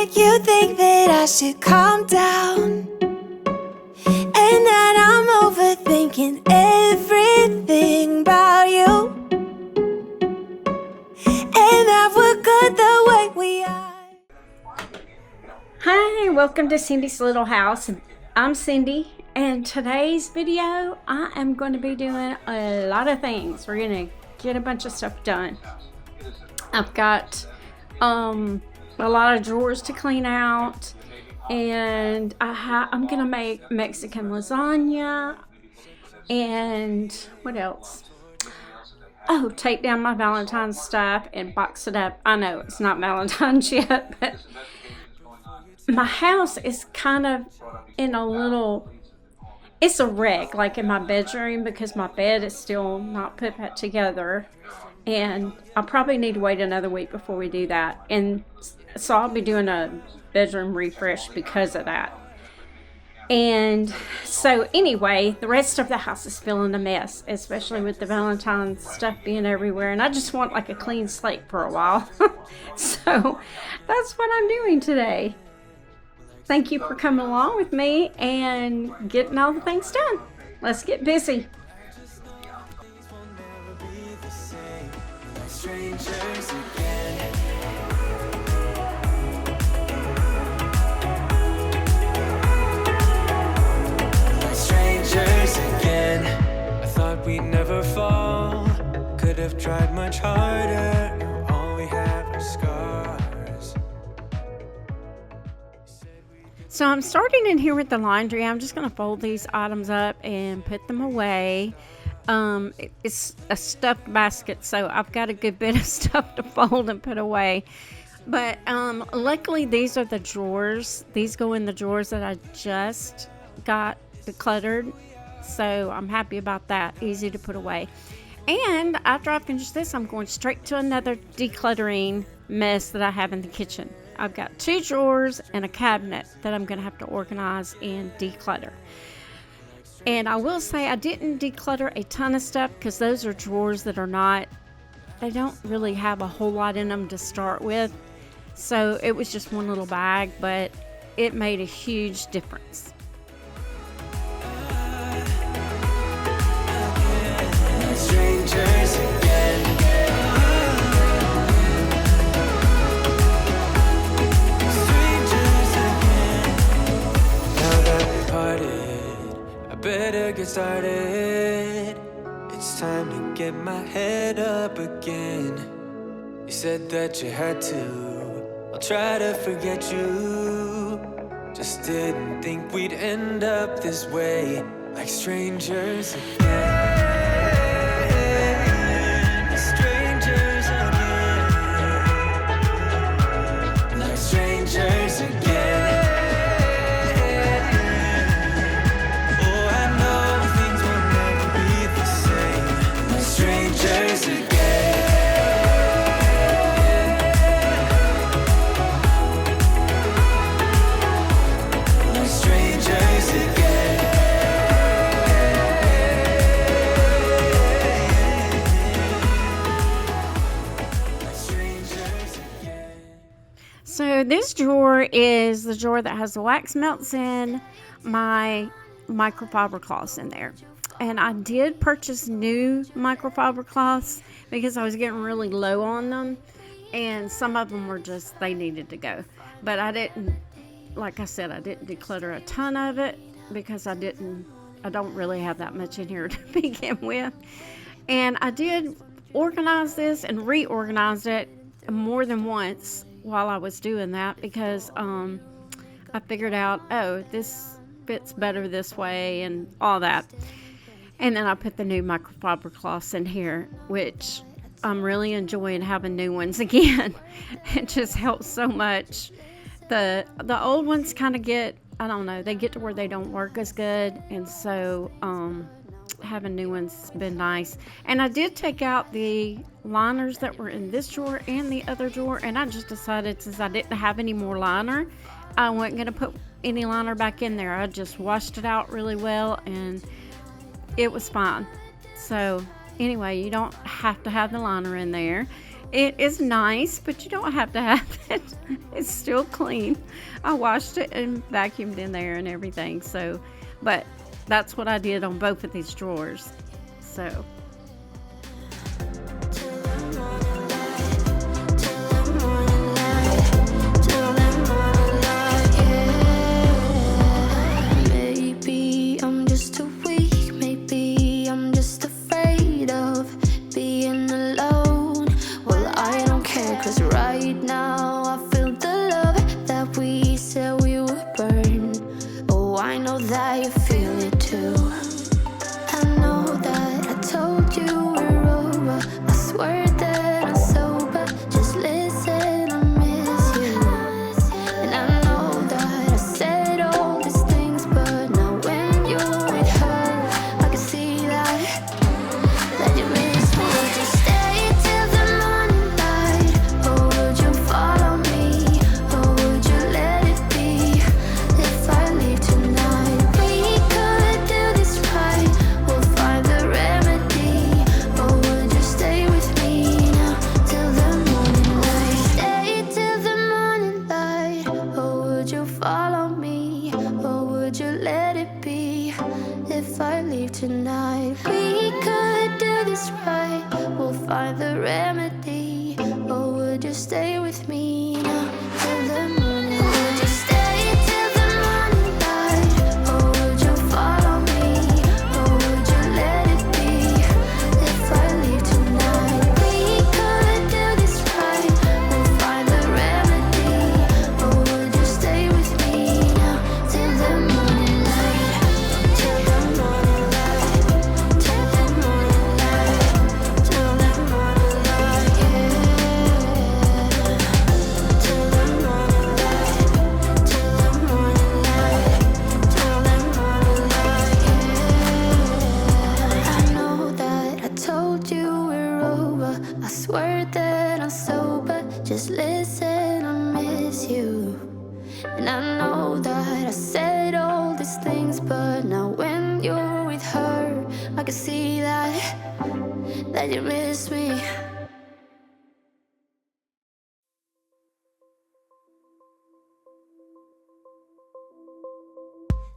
make you think that I should calm down, and that I'm overthinking everything about you, and that we're good the way we are. Hi, welcome to Cindy's Little House. I'm Cindy, and today's video I am going to be doing a lot of things. We're going to get a bunch of stuff done. I've got a lot of drawers to clean out, and I'm going to make Mexican lasagna, and what else? Oh, take down my Valentine's stuff and box it up. I know it's not Valentine's yet, but my house is kind of in it's a wreck, like in my bedroom, because my bed is still not put back together, and I'll probably need to wait another week before we do that, and so I'll be doing a bedroom refresh because of that. And so anyway, the rest of the house is feeling a mess, especially with the Valentine's stuff being everywhere, and I just want like a clean slate for a while. So that's what I'm doing today. Thank you for coming along with me and getting all the things done. Let's get busy. Strangers again. I thought we'd never fall. Could have tried much harder. Now all we have are scars. So I'm starting in here with the laundry. I'm just going to fold these items up and put them away. It's a stuffed basket, so I've got a good bit of stuff to fold and put away. But luckily these are the drawers. These go in the drawers that I just got decluttered, so I'm happy about that. Easy to put away. And after I finish this, I'm going straight to another decluttering mess that I have in the kitchen. I've got 2 drawers and a cabinet that I'm going to have to organize and declutter. And I will say I didn't declutter a ton of stuff because those are drawers that they don't really have a whole lot in them to start with. So it was just one little bag, but it made a huge difference. Strangers again. Strangers again. Now that we parted, I better get started. It's time to get my head up again. You said that you had to. I'll try to forget you. Just didn't think we'd end up this way, like strangers again. Strangers again. Oh, I know things will never be the same. Like strangers again. Like strangers again. Like strangers again. So this drawer is the drawer that has the wax melts in, my microfiber cloths in there. And I did purchase new microfiber cloths because I was getting really low on them. And some of them were just, they needed to go. But I didn't, like I said, I didn't declutter a ton of it because I don't really have that much in here to begin with. And I did organize this and reorganize it more than once while I was doing that because I figured out, oh, this fits better this way and all that. And then I put the new microfiber cloths in here, which I'm really enjoying having new ones again. It just helps so much. The old ones kind of get, I don't know, they get to where they don't work as good, and so having new ones has been nice. And I did take out the liners that were in this drawer and the other drawer, and I just decided, since I didn't have any more liner, I wasn't going to put any liner back in there. I just washed it out really well, and it was fine. So anyway, you don't have to have the liner in there. It is nice, but you don't have to have it. It's still clean. I washed it and vacuumed in there and everything. So, but that's what I did on both of these drawers. So, maybe I'm just too weak. Maybe I'm just afraid of being alone. Well, I don't care, 'cause right now I feel the love that we said we would burn. Oh, I know that you feel it too. I know that I told you we're over. I swear that I'm sober. Just listen, I miss you. And I know that I said all these things, but now when you're with her, I can see that you miss me. Would you stay till the morning light? Or would you follow me? Or would you let it be? If I leave tonight, we could do this right. We'll find the remedy. Or would you stay with me now till the morning light? Stay till the morning light. Or would you follow me? Or would you let it be? If I leave tonight, we could do this right. We'll find the remedy. Or would you stay with me now till the morning light? Would you stay till the morning light? Or would you follow me? Or would you let it be? If I leave tonight, we could do this right. We'll find the remedy. Or would you stay with me now till the morning light? Till the morning light. Till the morning light. Till the morning light, yeah. Till the morning light. Till the morning light. Till the morning light, yeah. I know that I told you we're over. I swear that I'm sober. Just listen, I miss you. And I know that I said all these things, but now when you're with her, I can see that you miss me.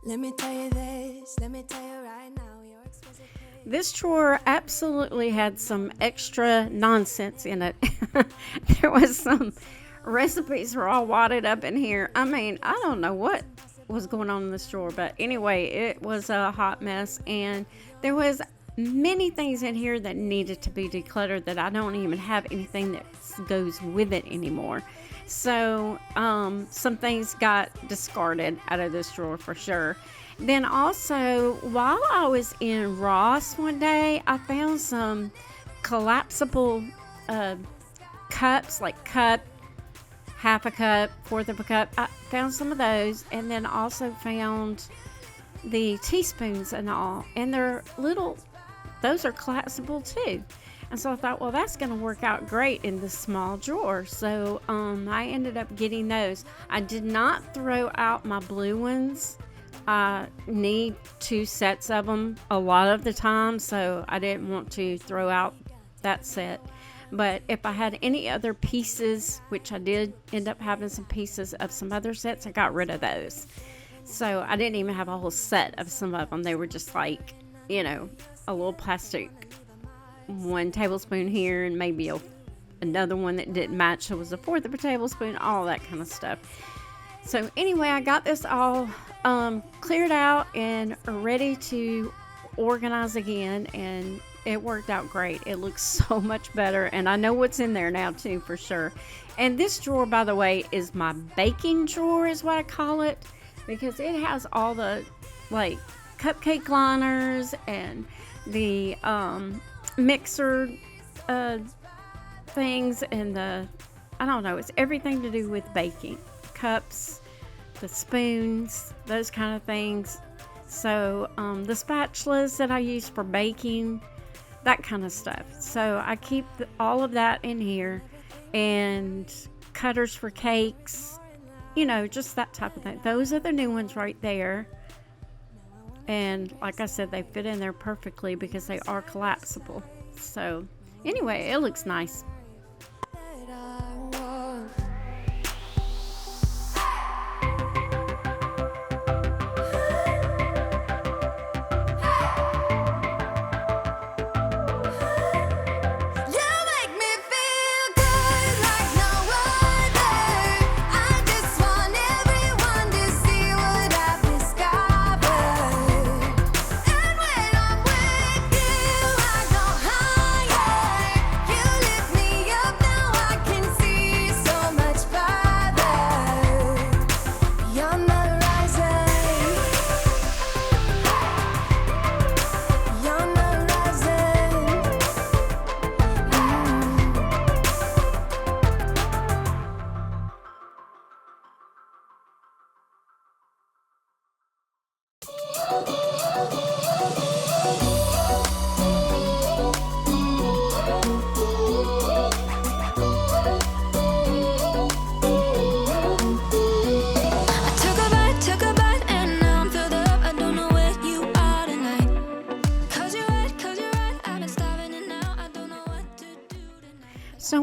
Let me tell you this, let me tell you right now, you're exquisite. this drawer absolutely had some extra nonsense in it. There was some recipes were all wadded up in here. I mean, I don't know what was going on in this drawer, but anyway, it was a hot mess, and there was many things in here that needed to be decluttered that I don't even have anything that goes with it anymore. So some things got discarded out of this drawer for sure. Then also, while I was in Ross one day, I found some collapsible cups, like cup, half a cup, fourth of a cup. I found some of those, and then also found the teaspoons and all, and they're little, those are collapsible too. And so I thought, well, that's going to work out great in this small drawer. So I ended up getting those. I did not throw out my blue ones. I need 2 sets of them a lot of the time, so I didn't want to throw out that set. But if I had any other pieces, which I did end up having some pieces of some other sets, I got rid of those. So I didn't even have a whole set of some of them. They were just like, you know, a little plastic 1 tablespoon here and maybe another one that didn't match. So it was a fourth of a tablespoon, all that kind of stuff. So anyway, I got this all cleared out and ready to organize again, and it worked out great. It looks so much better, and I know what's in there now too, for sure. And this drawer, by the way, is my baking drawer is what I call it, because it has all the like cupcake liners and the mixer things, and I don't know, it's everything to do with baking. Cups, the spoons, those kind of things. So the spatulas that I use for baking, that kind of stuff. So I keep all of that in here, and cutters for cakes, you know, just that type of thing. Those are the new ones right there. And like I said, they fit in there perfectly because they are collapsible. So anyway, it looks nice.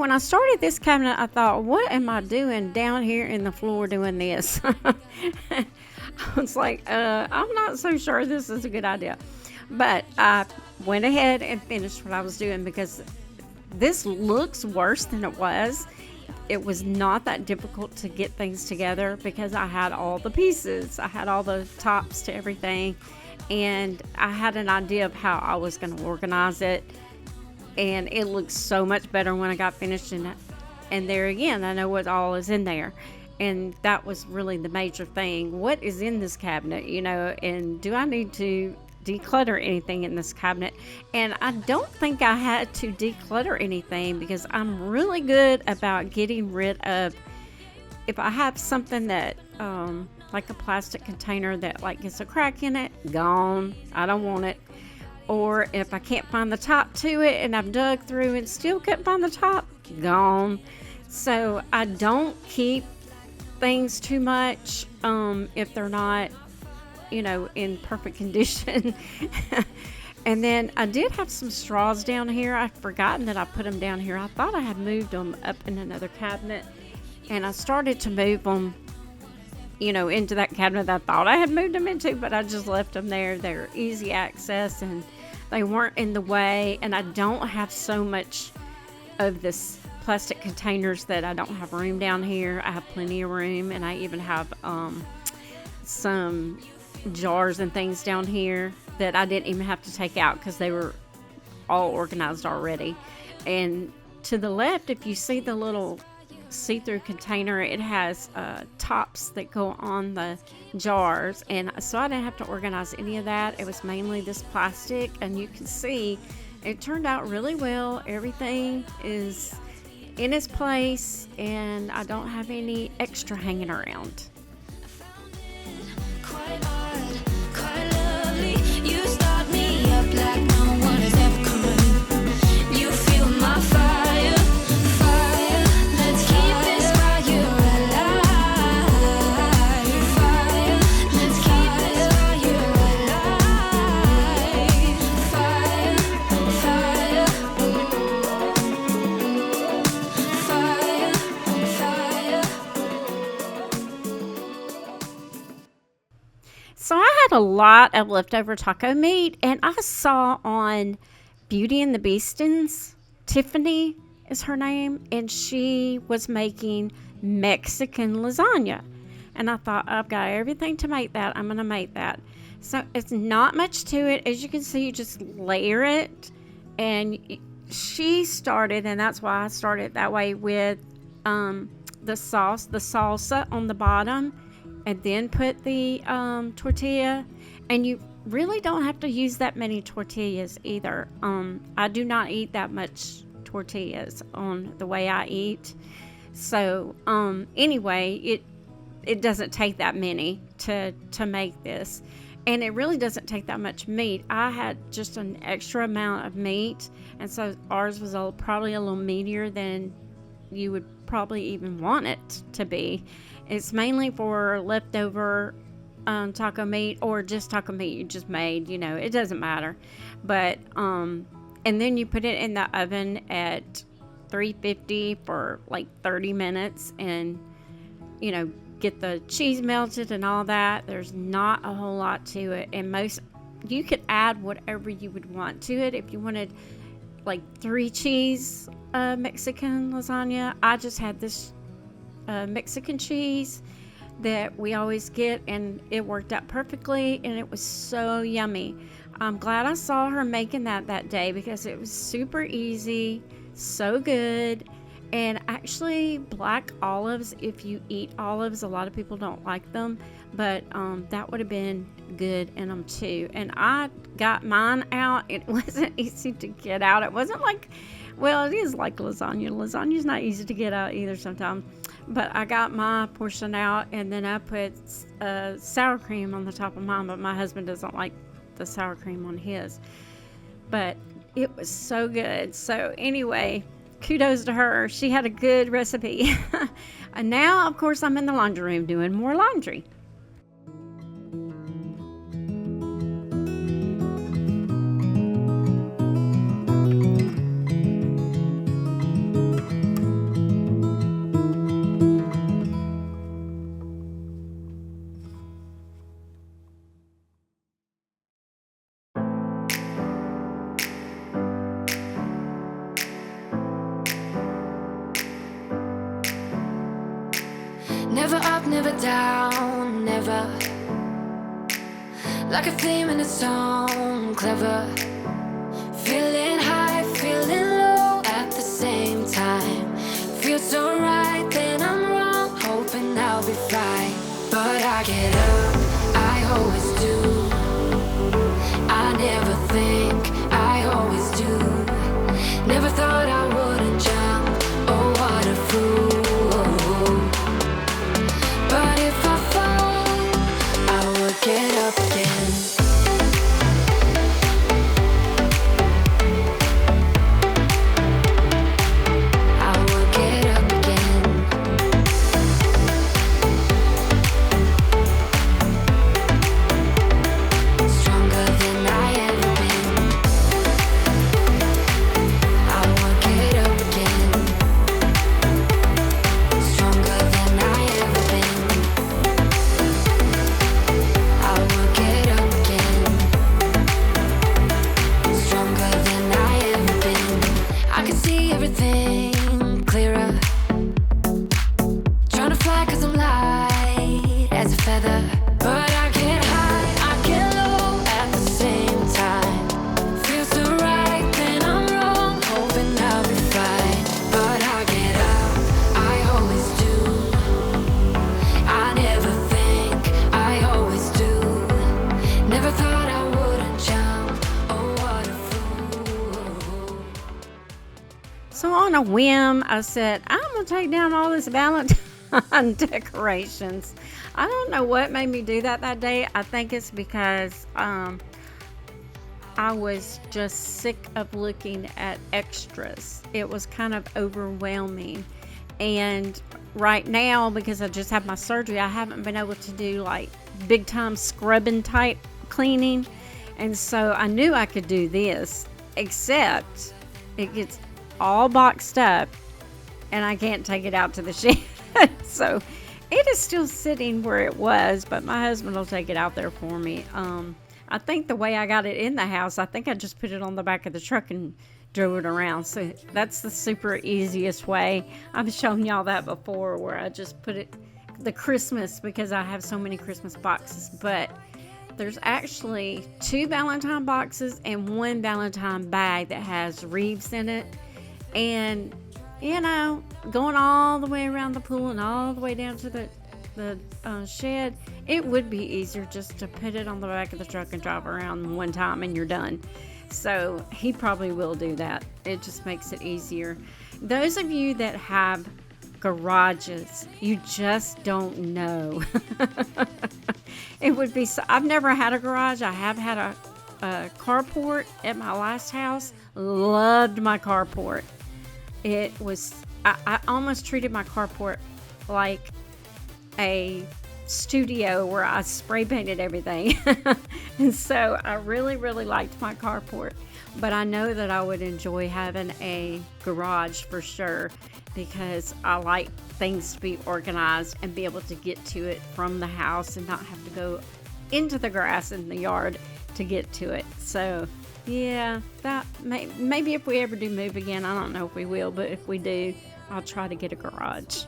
when I started this cabinet, I thought, what am I doing down here in the floor doing this? I was like, I'm not so sure this is a good idea. But I went ahead and finished what I was doing because this looks worse than it was. It was not that difficult to get things together because I had all the pieces. I had all the tops to everything. And I had an idea of how I was going to organize it. And it looked so much better when I got finished. And there again, I know what all is in there. And that was really the major thing. What is in this cabinet, and do I need to declutter anything in this cabinet? And I don't think I had to declutter anything because I'm really good about getting rid of, if I have something that like a plastic container that like gets a crack in it, gone, I don't want it. Or if I can't find the top to it and I've dug through and still couldn't find the top, gone. So I don't keep things too much if they're not in perfect condition. And then I did have some straws down here. I'd forgotten that I put them down here. I thought I had moved them up in another cabinet, and I started to move them into that cabinet that I thought I had moved them into, but I just left them there. They're easy access and they weren't in the way, and I don't have so much of this plastic containers that I don't have room down here. I have plenty of room, and I even have some jars and things down here that I didn't even have to take out because they were all organized already. And to the left, if you see the little see-through container, it has tops that go on the jars, and so I didn't have to organize any of that. It was mainly this plastic, and you can see it turned out really well. Everything is in its place, and I don't have any extra hanging around. Quite odd, quite lovely. You start me up like no one has ever could. You feel my fire, fire. Let's keep this fire alive. Fire, let's keep this fire alive. Fire, fire. Fire, fire. So I had a lot of leftover taco meat, and I saw on Beauty and the Beastins, Tiffany is her name, and she was making Mexican lasagna. And I thought, I've got everything to make that. I'm going to make that. So it's not much to it. As you can see, you just layer it. And she started, and that's why I started that way, with the sauce, the salsa on the bottom, and then put the tortilla. And you really don't have to use that many tortillas either. I do not eat that much tortillas on the way I eat. So anyway, it doesn't take that many to make this. And it really doesn't take that much meat. I had just an extra amount of meat, and so ours was probably a little meatier than you would probably even want it to be. It's mainly for leftover taco meat, or just taco meat you just made, it doesn't matter. But and then you put it in the oven at 350 for like 30 minutes, and get the cheese melted and all that. There's not a whole lot to it, and you could add whatever you would want to it. If you wanted like 3 cheese Mexican lasagna, I just had this Mexican cheese that we always get, and it worked out perfectly, and it was so yummy. I'm glad I saw her making that day because it was super easy, so good. And actually, black olives, if you eat olives, a lot of people don't like them, but that would have been good in them too. And I got mine out. It wasn't easy to get out. It wasn't like, well, it is like lasagna. Lasagna's not easy to get out either sometimes. But I got my portion out, and then I put sour cream on the top of mine, but my husband doesn't like the sour cream on his. But it was so good. So anyway, kudos to her. She had a good recipe. And now, of course, I'm in the laundry room doing more laundry. Never up, never down, never. Like a theme in a song, clever. Feeling high, feeling low at the same time. Feels so right, then I'm wrong, hoping I'll be fine. But I get up, I always do. I never think, I always do. Never thought I wouldn't jump, oh what a fool. But if I fall, I will get up again. I will get up again. Stronger than I ever been. I will get up again. Stronger than I ever been. I will get up again. Stronger than I ever been. I can see everything clearer. Trying to fly 'cause I'm light as a feather. But I get high, I get low at the same time. Feels so right, then I'm wrong, hoping I'll be fine. But I get up, I always do. I never think, I always do. Never thought I wouldn't jump, oh what a fool. So on a whim, I said, I'm going to take down all this Valentine decorations. I don't know what made me do that day. I think it's because I was just sick of looking at extras. It was kind of overwhelming. And right now, because I just had my surgery, I haven't been able to do like big time scrubbing type cleaning. And so I knew I could do this, except it gets all boxed up and I can't take it out to the shed. So it is still sitting where it was, but my husband will take it out there for me. I think the way I got it in the house, I think I just put it on the back of the truck and drove it around. So that's the super easiest way. I've shown y'all that before, where I just put it, the Christmas, because I have so many Christmas boxes. But there's actually 2 Valentine boxes and 1 Valentine bag that has wreaths in it. And you know, going all the way around the pool and all the way down to the shed, it would be easier just to put it on the back of the truck and drive around one time and you're done. So he probably will do that. It just makes it easier. Those of you that have garages, you just don't know. It would be so, I've never had a garage. I have had a carport at my last house. Loved my carport. It was, I almost treated my carport like a studio where I spray painted everything. And so I really, really liked my carport. But I know that I would enjoy having a garage for sure, because I like things to be organized and be able to get to it from the house and not have to go into the grass in the yard to get to it. So yeah, that maybe if we ever do move again, I don't know if we will, but if we do, I'll try to get a garage.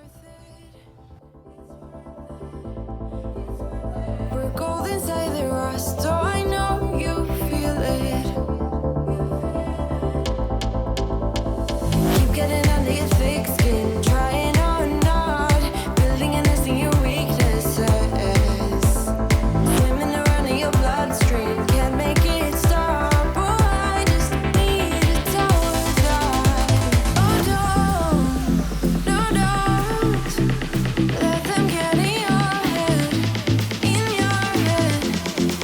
We're cold inside the rust, so I know you feel it. Keep getting under your thick skin, trying or not, building a nest in your weaknesses. Swimming around in your bloodstream, can't make it stop. Oh, I just need a tower dive. Oh, don't let them get in your head,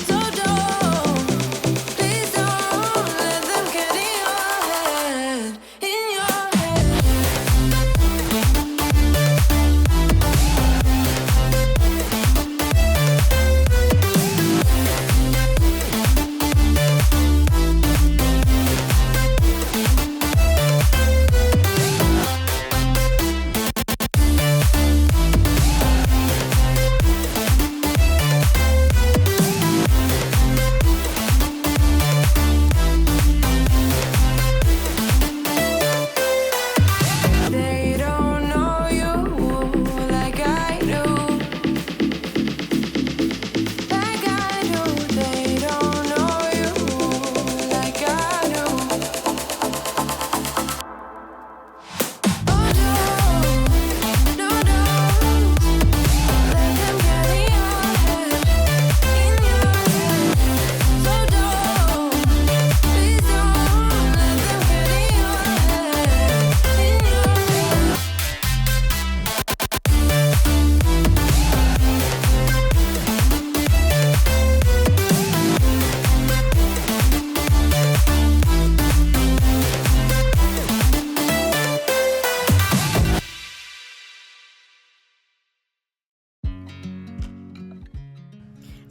so don't.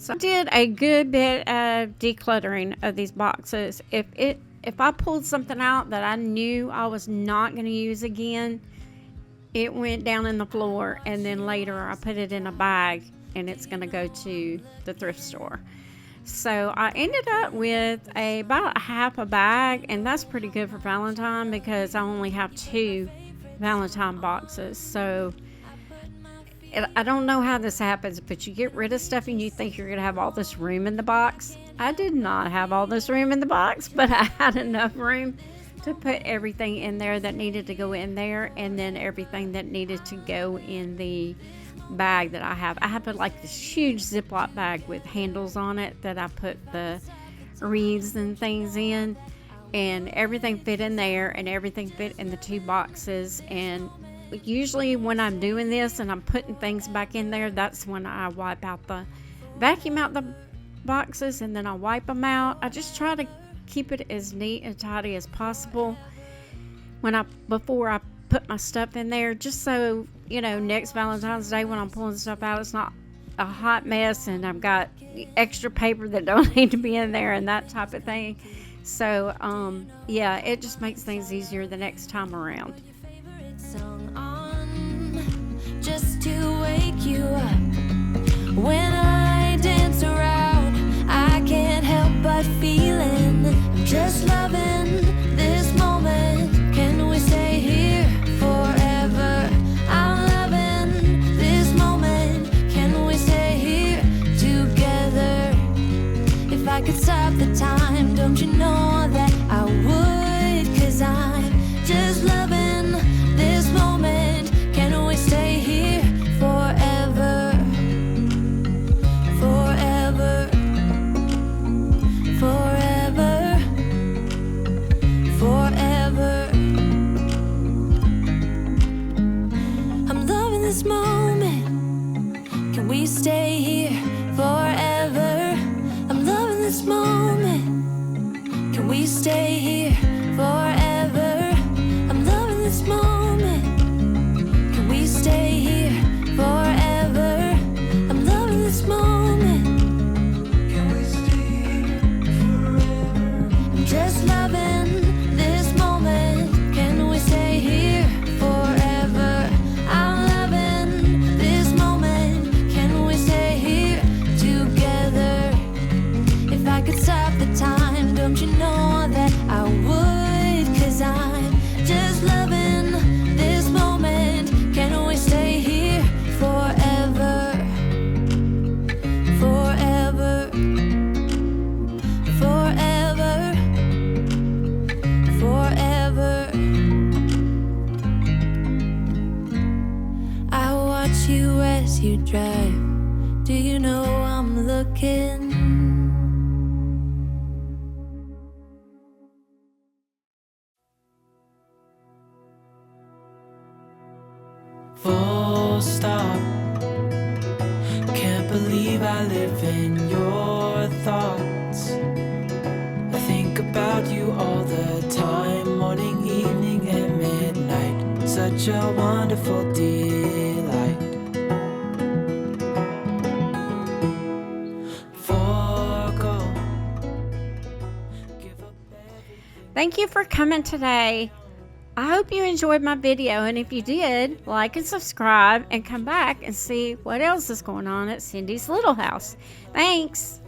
So I did a good bit of decluttering of these boxes. If I pulled something out that I knew I was not going to use again, it went down in the floor, and then later I put it in a bag and it's going to go to the thrift store. So I ended up with about half a bag, and that's pretty good for Valentine because I only have 2 Valentine boxes. So I don't know how this happens, but you get rid of stuff and you think you're going to have all this room in the box. I did not have all this room in the box, but I had enough room to put everything in there that needed to go in there, and then everything that needed to go in the bag that I have. I have like this huge Ziploc bag with handles on it that I put the wreaths and things in, and everything fit in there, and everything fit in the 2 boxes. And usually when I'm doing this and I'm putting things back in there, that's when I vacuum out the boxes, and then I wipe them out. I just try to keep it as neat and tidy as possible before I put my stuff in there, just so next Valentine's Day when I'm pulling stuff out, it's not a hot mess and I've got extra paper that don't need to be in there and that type of thing. So yeah, it just makes things easier the next time around. Just to wake you up when I dance around, I can't help but feeling I'm just loving this moment. Can we stay here forever? I'm loving this moment. Can we stay here together? If I could stop the time, don't you know that I would? 'Cause I'm just loving this moment. Can we stay here forever? Forever. Forever. Forever. I'm loving this moment. Can we stay here forever? I'm loving this moment. Can we stay here forever? I'm loving this moment. Can we stay here forever? I'm loving this moment. Can we stay here forever? I'm just loving this moment. Can we stay here forever? I'm loving this moment. Can we stay here together? If I could stop the time, don't you know that I would? 'Cause I'm just loving this moment. Can we stay here forever? Forever. Forever. Forever. I watch you as you drive. Do you know I'm looking? Full stop. Can't believe I live in your thoughts. I think about you all the time, morning, evening, and midnight. Such a wonderful delight. Forgo. Give up everything. Thank you for coming today. I hope you enjoyed my video, and if you did, like and subscribe and come back and see what else is going on at Cindy's Little House. Thanks.